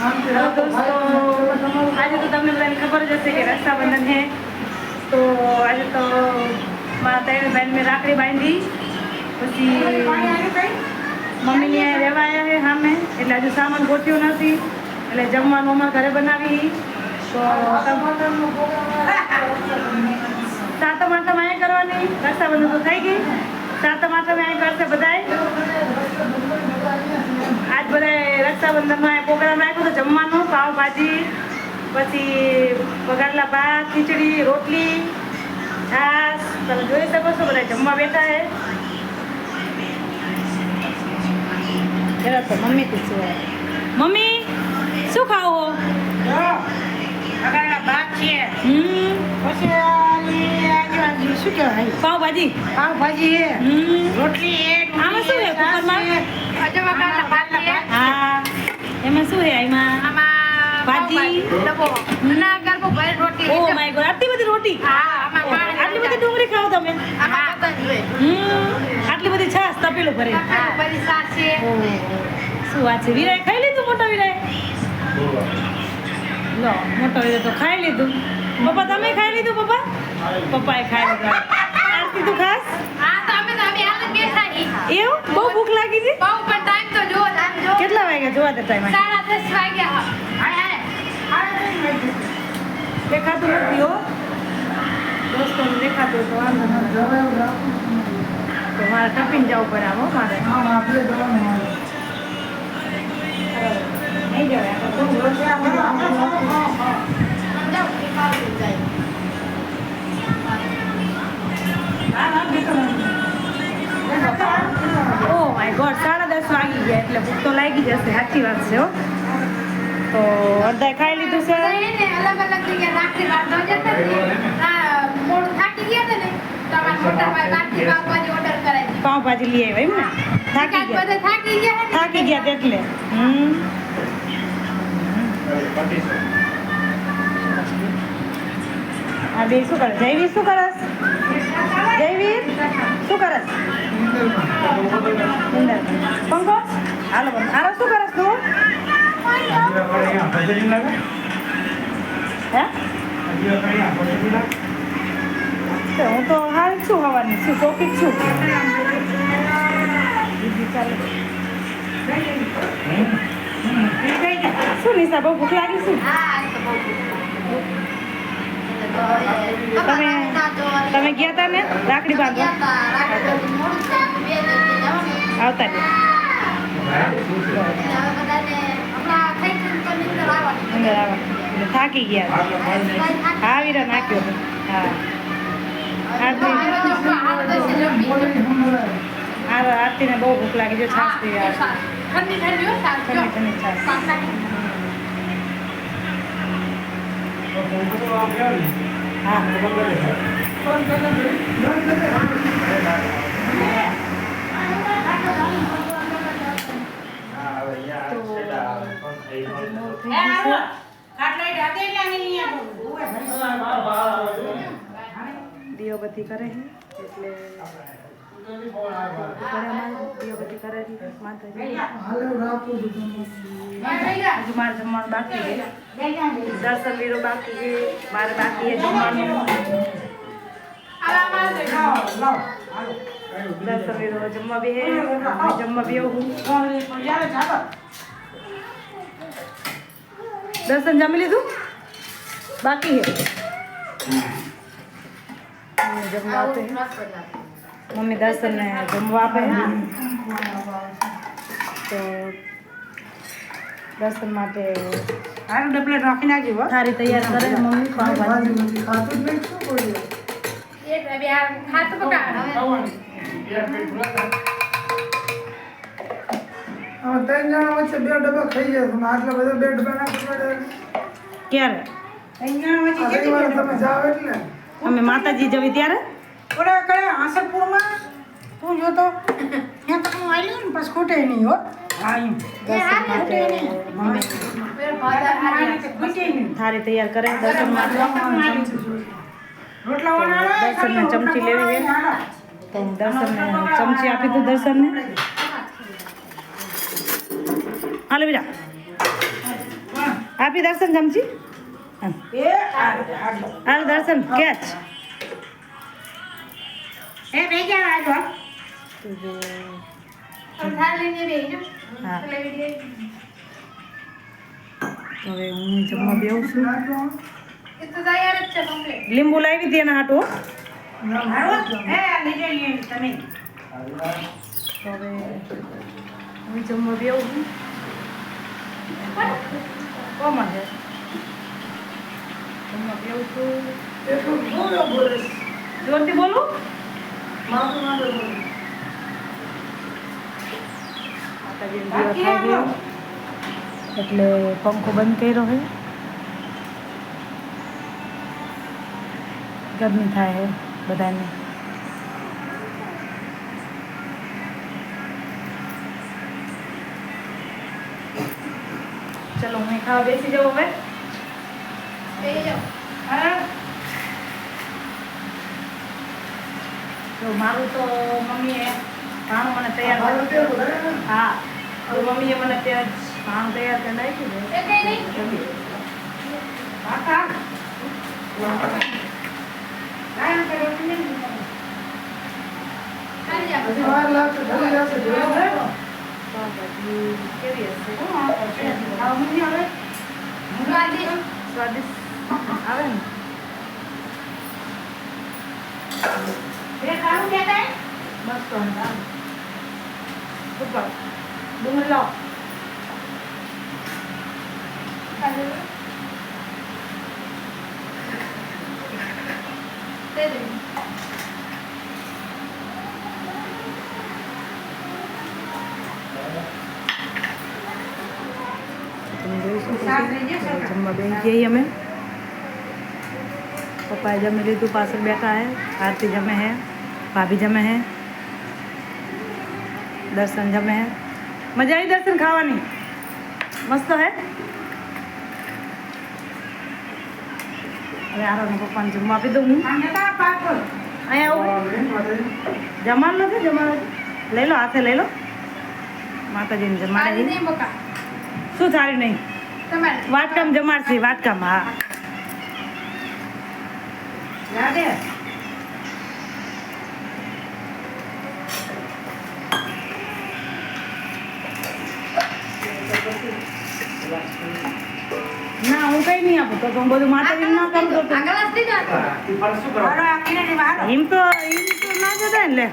Hello दोस्तों, आज तो તમને બધાને ખબર જ હશે કે રક્ષાબંધન है। तो आज तो મારા ત્રણ બહેન મેં રાખડી બાંધી, પછી મમ્મીને રહેવા આવ્યા છે સામે, એટલે હજુ સામાન ગોઠ્યો નથી, એટલે જમવાનું અમારા ઘરે બનાવી। તો સાતમ આઠમ અહીંયા કરવાની, રક્ષાબંધન તો થઈ ગઈ, સાતમ આઠમ અહીંયા કરશે બધાય। આજ બધા રક્ષાબંધનમાં પ્રોગ્રામ રાખ્યો તો જમવાનો, પાવભાજી, પછી વઘારેલા ભાત, ખીચડી, રોટલી, છાશ, તમે જોઈ શકો છો બધા જમવા બેઠા છે। તો મમ્મી પૂછવું, મમ્મી શું ખાવો? વઘારેલા ભાત છે, પછી શું કહેવાય, પાવભાજી, પાવભાજી છે, રોટલી છે, આમાં શું છે કુકરમાં? વઘારેલા ભાત છે। હા, એમાં શું છે? એમાં ભાજી, ડબ્બો ના ગરબો ભરી રોટી। ઓ માય ગોડ, આટલી બધી રોટી? હા, આમાં પાણી, આટલી બધી ડુંગળી ખાઓ તમે? આમાં બધા જોઈએ। આટલી બધી છાશ તપેલું ભરે? હા, બધી સાસ છે। શું વાત છે, વિરાય ખાઈ લીધું? મોટા વિરાય લો, મોટો વિરાય તો ખાઈ લીધું। પપ્પા તમે ખાઈ લીધું? પપ્પાએ ખાઈ લીધું। આરતી તું ખાસ? હા, તો અમે હાલ જ બેઠા છીએ। એવું? બહુ ભૂખ લાગી હતી? બહુ, પણ ટાઈમ તો જો, ટાઈમ જો। કેટલા વાગ્યા જોવા દે ટાઈમ? 10:30 વાગ્યા। હાય દેખાતું નથી હો દોસ્તોને, દેખાતું તો વાંધો નથી, તો મારે ટપીને જવું પડે આવો મારે નહીં જવાય। ઓ માય ગોડ, 10:30 વાગી ગયા, એટલે ભૂખ તો લાગી જશે, સાચી વાત છે હો। તો અડધાય ખાઈ લીધું છે। અલગ અલગ જગ્યાએ રાખડી બાંધવા જતા ને, મોડું થાકી ગયા હતા ને, તો અમારા મોટા ભાઈ બહારથી પાવભાજી ઓર્ડર કરાવી દીધી। પાવભાજી લઈ આવ્યા એમ ને? થાકી ગયા? બધા થાકી ગયા ને, થાકી ગયા એટલે આ બે શું કરે? જયવીર શું કરસ? જયવીર શું કરસ? પંકો હાલો, આરો શું કરસ તું? હે? તો હું તો હાલ છું હવાની, શું ટોપિક છું? શું નિશા, બહુ ભૂખ લાગી? શું તમે ગયા હતા ને રાખડી બાંધવા? આવતા ને અંદર આવવા, થાકી ગયા? હા, વીરા નાખ્યો। હા, આરતીને બહુ ભૂખ લાગી, જો છાશ પીવી, ઠંડી ઠંડી છાશ। હા, દીવાબત્તી કરે છે, એટલે દીવાબત્તી કરે છે માતાજી। હજુ મારે જમવાનું બાકી છે, દર્શન વીરો બાકી છે, મારે બાકી છે જમવાનું। દર્શન વીરો જમવા બે જમવા બે હું દર્શન જમી લીધું? બાકી છે જમવા આપે, મમ્મી દર્શનને જમવા આપે, તો દર્શન માટે હારું ડબલે રાખી નાખ્યું। થાળી તૈયાર કરે મમ્મી, પાવભાજી ત્રણ જણા વચ્ચે 2 ડબ્બા ખાઈ જાય, આટલા બધા 2 ડબ્બા ના પડે ક્યારે? તમે જાઓ એટલે અમે માતાજી જવી ત્યારે ઓલા કડે આસરપુરમાં તું જોતો ત્યાં તો હું આલ્યું ને પછી ખૂટે નહીં હો। હા, દર્શન માટે મમ્મી થાળી તૈયાર કરે દર્શન માટે। રોટલા બનાવે, દર્શનને ચમચી લેવી છે, તો હું દર્શનને ચમચી આપી દઉં દર્શનને। હાલો બેટા, આપી દર્શન ચમચી હાલ દર્શન કેચ થાળી લઈને બેસી જાઓ. હા. એટલે વિડીયો હવે હું જમવા બેવું છું એ તો તૈયાર જ છે complete. લીંબુ લાવી હતી એના હાટો તો હવે હું જમવા બેવું છું કોમાં છે જમવા બેવું છું જોરથી બોલું માતાજીનો દિવસ થઈ ગયો એટલે પંખો બંધ કર્યો છે ગરમી થાય છે બધાને ચલો હું ખાવા બેસી જાઉં હવે બેસી જાઓ. હા તો મારું તો મમ્મીએ ભાણું મને તૈયાર કરી હા તો મમ્મીએ મને ત્યાં જ ભાણું તૈયાર કરી નાખ્યું એ કઈ નહીં. ખાલી જાઓ. હજી વાર લાગશે ઢળી જશે કેવી હશે ખાવા મમ્મી હવે સ્વાદિષ્ટ. સ્વાદિષ્ટ આવે ને બે ખાવું કે કાંઈ? બસ તો અંદર ઉપર ડુંગળી લાવો ખાલી જાઓ. દે દે. તમે જોઈ શકો છો જમવા બેસી જઈએ અમે પપ્પાએ જમી લીધું પાછળ બેઠા હે આરતી જમે હે ભાભી જમે હે દર્શન જમે હે મજા આવી દર્શન ખાવાની મસ્ત હે હવે આરોને પપ્પાને જમવા આપી દઉં હું અહીંયા આવું જમવાનું નથી જમવાનું લઈ લો હાથે લઈ લો માતાજીને ખાલી જમાડે નહીં બકા. શું સારી નહીં તમારે. વાટકામ જમાડશે વાટકામ હા યાદે ના હું કઈ નહીં આપું તો હું બધું માતાજી ના કરું તો આ ગ્લાસ દીધો. એમ તો ના જતા ને લે